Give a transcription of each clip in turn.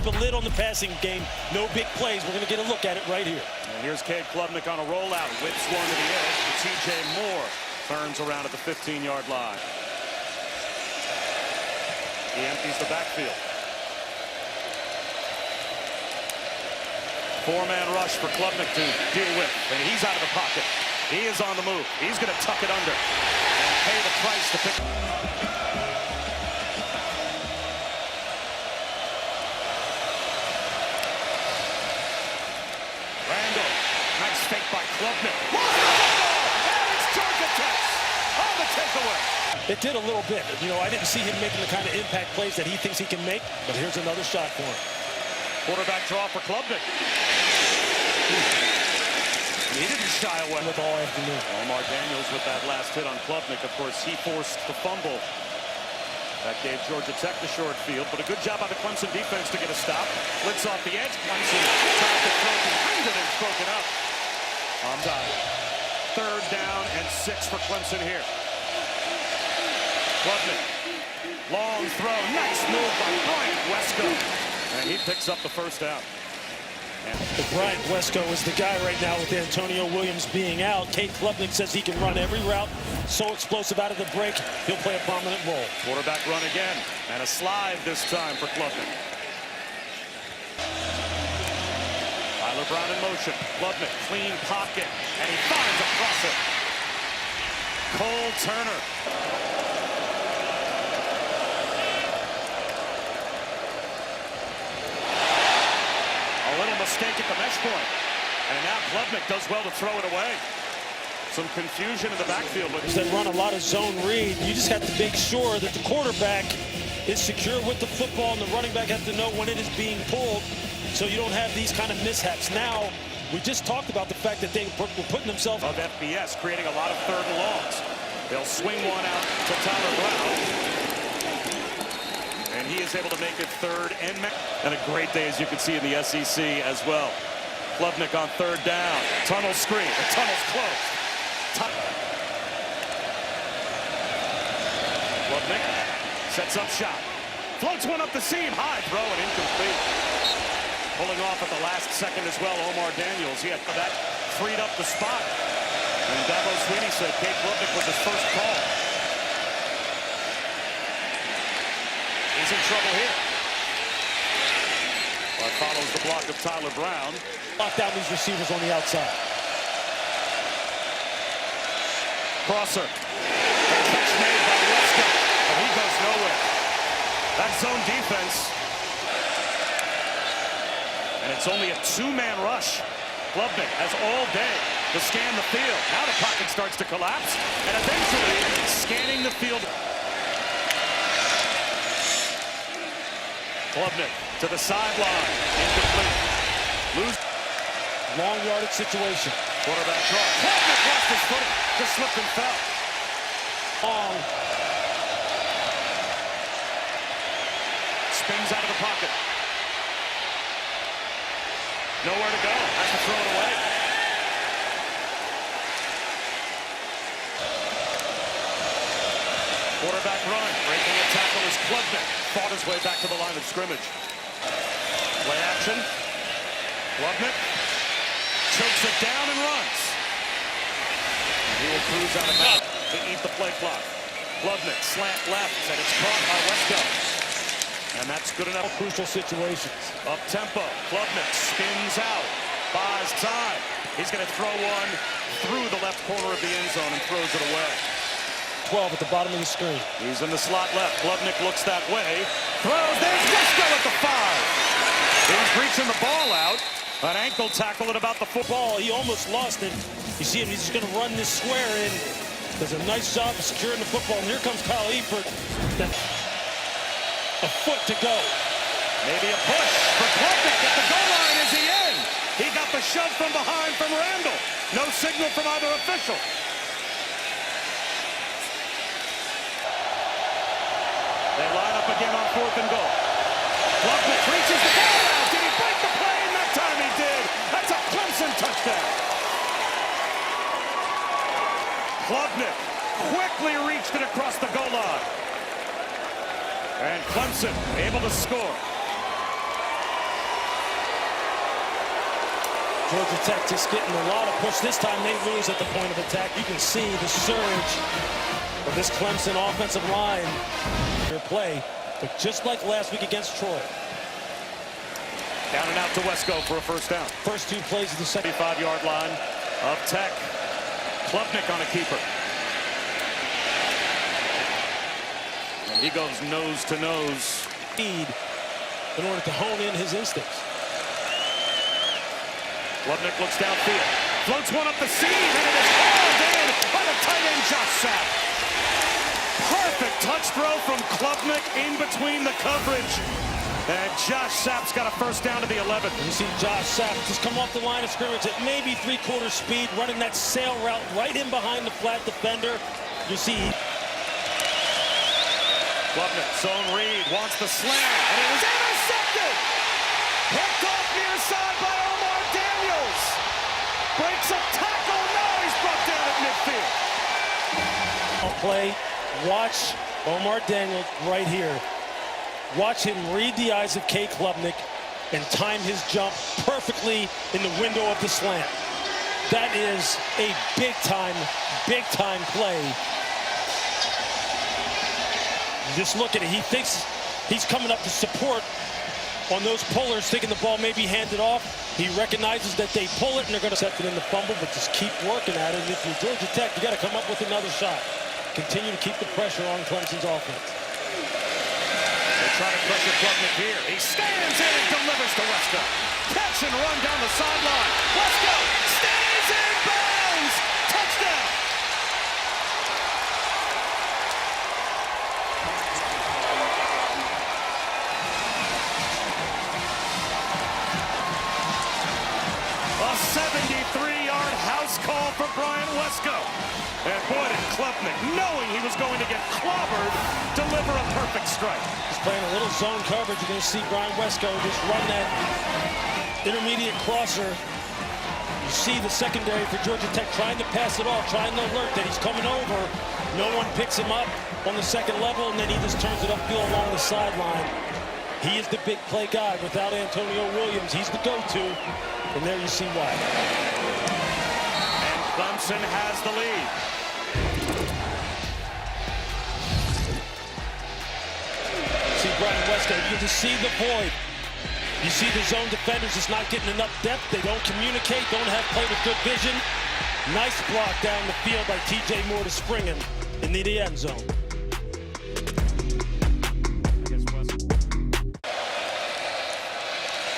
a lid on the passing game. No big plays. We're going to get a look at it right here. And here's Cade Klubnik on a rollout. Whips one to the edge. And T.J. Moore turns around at the 15-yard line. He empties the backfield. Four-man rush for Klubnik to deal with. And he's out of the pocket. He is on the move. He's going to tuck it under and pay the price to pick. Randall, nice fake by Klubnik. And it's Georgia Tech on the takeaway. It did a little bit. You know, I didn't see him making the kind of impact plays that he thinks he can make, but here's another shot for him. Quarterback draw for Klubnik. He didn't shy away with all afternoon. Omar Daniels with that last hit on Klubnik. Of course, he forced the fumble. That gave Georgia Tech the short field, but a good job by the Clemson defense to get a stop. Blitz off the edge. Clemson tries to throw behind it and broken up. On time. 3rd down and 6 for Clemson here. Klubnik. Long throw. Nice move by Bryant Wesco. And he picks up the first down. Bryant Wesco is the guy right now with Antonio Williams being out. Cade Klubnik says he can run every route. So explosive out of the break, he'll play a prominent role. Quarterback run again, and a slide this time for Klubnik. Tyler Brown in motion. Klubnik, clean pocket, and he finds a crosser. Cole Turner. Mistake at the mesh point. And now Klubnik does well to throw it away. Some confusion in the backfield. But they run a lot of zone read. You just have to make sure that the quarterback is secure with the football, and the running back has to know when it is being pulled so you don't have these kind of mishaps. Now, we just talked about the fact that they were putting themselves of FBS, creating a lot of 3rd and longs. They'll swing one out to Tyler Brown. And he is able to make it 3rd and a great day, as you can see, in the SEC as well. Klubnik on 3rd down. Tunnel screen. The tunnel's closed. Klubnik sets up shot. Floats one up the seam. High throw and incomplete. Pulling off at the last second as well, Omar Daniels. He had that freed up the spot. And Dabo Swinney said Cade Klubnik was his first call. He's in trouble here. But follows the block of Tyler Brown. Lock down these receivers on the outside. Crosser. A catch made by Wesco, but he goes nowhere. That zone defense. And it's only a 2-man rush. Klubnik has all day to scan the field. Now the pocket starts to collapse, and eventually scanning the field. Klubnik to the sideline. Incomplete. Lose. Long yardage situation. Quarterback draw. Klubnik lost his footing. Just slipped and fell. Long. Spins out of the pocket. Nowhere to go. Has to throw it away. Quarterback run. Breaking a tackle is Klubnik. Fought his way back to the line of scrimmage. Play action. Klubnik chokes it down and runs. And he will cruise out of bounds to eat the play clock. Klubnik slant left, and it's caught by Wesco. And that's good enough. Crucial situations. Up tempo. Klubnik spins out. Buys time. He's going to throw one through the left corner of the end zone and throws it away. 12 at the bottom of the screen. He's in the slot left. Klubnik looks that way. Throws. There's Wesco at the 5. He's reaching the ball out. An ankle tackle at about the football. He almost lost it. You see him. He's just going to run this square in. Does a nice job of securing the football. And here comes Kyle Eifert. A foot to go. Maybe a push for Klubnik at the goal line. Is he in? He got the shove from behind from Randall. No signal from either official. They line up again on 4th and goal. Klubnik reaches the ball out. Did he break the play? And that time he did. That's a Clemson touchdown. Klubnik quickly reached it across the goal line. And Clemson able to score. Georgia Tech just getting a lot of push. This time they lose at the point of attack. You can see the surge of this Clemson offensive line. Their play, but just like last week against Troy. Down and out to Wesco for a first down. First two plays of the second. 35-yard line of Tech. Klubnik on a keeper. And he goes nose to nose. Speed in order to hone in his instincts. Klubnik looks downfield. Floats one up the seam, and it is hauled in by the tight end Josh Sapp. Perfect touch throw from Klubnik in between the coverage. And Josh Sapp's got a first down to the 11. You see Josh Sapp just come off the line of scrimmage at maybe three-quarter speed, running that sail route right in behind the flat defender. You see Klubnik, zone read, wants the slam, and it was intercepted! Picked off near side by Omar Daniels. Breaks a tackle, now he's brought down at midfield. Play, watch Omar Daniels right here. Watch him read the eyes of Cade Klubnik and time his jump perfectly in the window of the slant. That is a big-time play. Just look at it. He thinks he's coming up to support on those pullers, thinking the ball may be handed off. He recognizes that they pull it and they're going to set it in the fumble, but just keep working at it. And if you're Georgia Tech, you got to come up with another shot. Continue to keep the pressure on Clemson's offense. They try to pressure Klubnik here. He stands in and delivers to Wesco. Catch and run down the sideline. Wesco stays in bounds. Touchdown. A 73-yard house call for Brian Wesco. And boy, did Klubnik, knowing he was going to get clobbered, deliver a perfect strike. He's playing a little zone coverage. You're going to see Brian Wesco just run that intermediate crosser. You see the secondary for Georgia Tech trying to pass it off, trying to alert that he's coming over. No one picks him up on the second level, and then he just turns it upfield along the sideline. He is the big play guy. Without Antonio Williams, he's the go-to. And there you see why. And Clemson has the lead. See Brian Wesco, you can just see the void. You see the zone defenders just not getting enough depth. They don't communicate, don't have play with good vision. Nice block down the field by T.J. Moore to Springen in the end zone.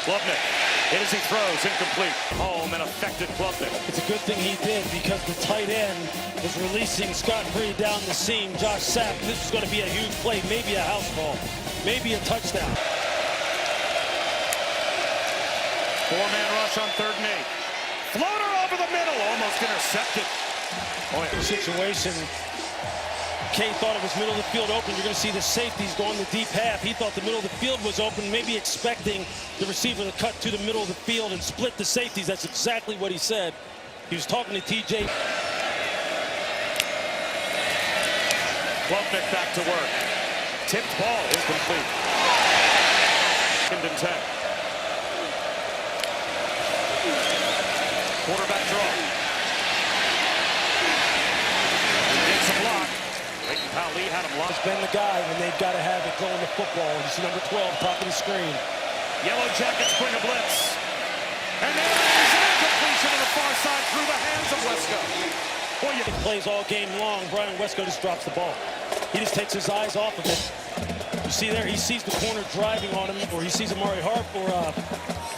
Klubnik, hit as he throws, incomplete. Home and affected Klubnik. It's a good thing he did because the tight end was releasing scot-free down the seam. Josh Sapp, this is going to be a huge play, maybe a house ball, maybe a touchdown. Four-man rush on 3rd and 8. Floater over the middle, almost intercepted. Situation. Cade thought it was middle of the field open. You're going to see the safeties go on the deep half. He thought the middle of the field was open, maybe expecting the receiver to cut to the middle of the field and split the safeties. That's exactly what he said. He was talking to T.J. Klubnik back to work. Tipped ball is complete. 2nd and 10. Quarterback draw. Gets a block. Leighton Powell had him lost. It's been the guy when they've got to have it going to football. You see number 12, top of the screen. Yellow Jackets bring a blitz. And there is an incompletion to the far side through the hands of Wesco. Boy, he plays all game long. Brian Wesco just drops the ball. He just takes his eyes off of it. You see there, he sees the corner driving on him, or he sees Amari Harp, or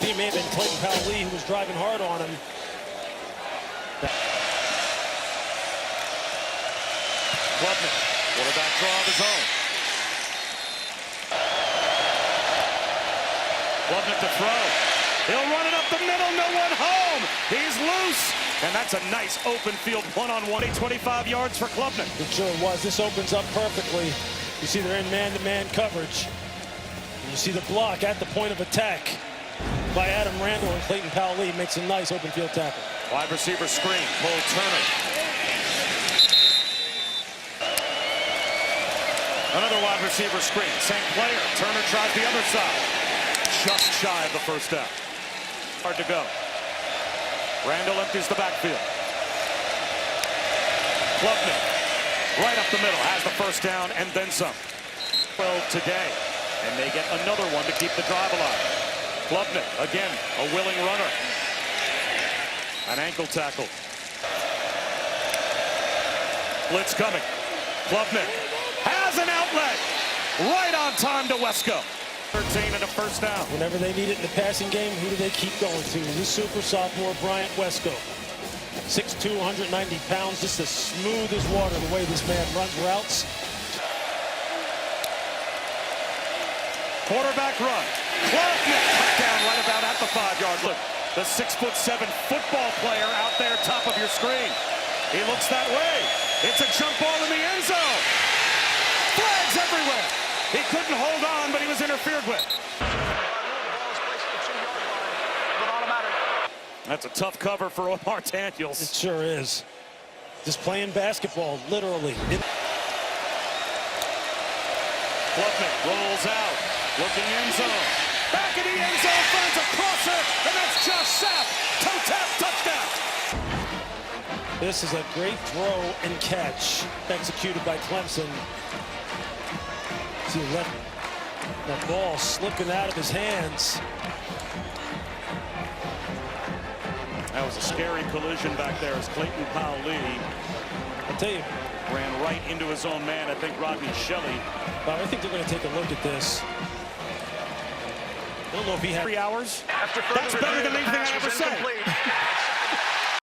he may have been Clayton Powell-Lee who was driving hard on him. Klubnik, quarterback draw of his own. Klubnik to throw. He'll run it up the middle, no one home. He's loose. And that's a nice open field one-on-one, 25 yards for Klubnik. It sure was. This opens up perfectly. You see they're in man-to-man coverage. And you see the block at the point of attack by Adam Randall, and Clayton Powell-Lee makes a nice open field tackle. Wide receiver screen, Cole Turner. Another wide receiver screen, same player. Turner tries the other side. Just shy of the first down. Hard to go. Randall empties the backfield. Klubnik, right up the middle, has the first down and then some. 12 today, and they get another one to keep the drive alive. Klubnik, again, a willing runner. An ankle tackle. Blitz coming. Klubnik has an outlet. Right on time to Wesco. 13 and a first down. Whenever they need it in the passing game, who do they keep going to? The super sophomore, Bryant Wesco. 6'2", 190 pounds, just as smooth as water the way this man runs routes. Quarterback run. Klubnik cut down right about at the 5-yard line. Look, the 6'7" football player out there top of your screen. He looks that way. It's a jump ball in the end zone. Flags everywhere. He couldn't hold on, but he was interfered with. That's a tough cover for Omar Daniels. It sure is. Just playing basketball, literally. Klubnik rolls out, looking end zone. Back in the end zone, finds a crosser, and that's Josh Sapp. Toe tap, touchdown. This is a great throw and catch executed by Clemson. See that ball slipping out of his hands. That was a scary collision back there as Clayton Powell-Lee, I'll tell you, ran right into his own man. I think Rodney Shelley. Bob, I think they're going to take a look at this. I don't know if he had 3 hours. After That's better than anything I ever said.